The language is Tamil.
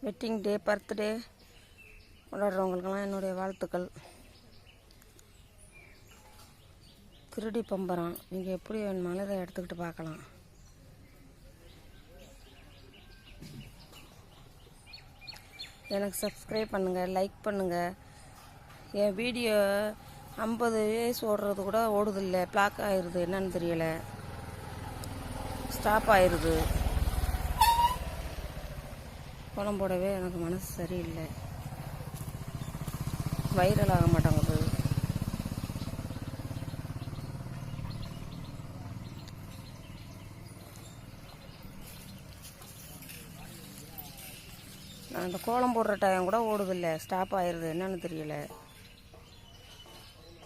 வெட்டிங் டே, பர்த்டே கொண்டாடுறவங்களுக்கெல்லாம் என்னுடைய வாழ்த்துக்கள். திருடி பம்பரம் நீங்கள் எப்படி வேணுமாலும் இதை எடுத்துக்கிட்டு பார்க்கலாம். எனக்கு சப்ஸ்கிரைப் பண்ணுங்கள், லைக் பண்ணுங்கள். என் வீடியோ 50 வயசு ஓடுறது கூட ஓடுதில்லை, பிளாக் ஆயிடுது, என்னன்னு தெரியலை, ஸ்டாப் ஆயிடுது. கோலம் போடவே எனக்கு மனசு சரியில்லை, வைரல் ஆக மாட்டேங்குது. நான் இந்த கோலம் போடுற டைம் கூட ஓடுதில்லை, ஸ்டாப் ஆயிடுது, என்னன்னு தெரியலை.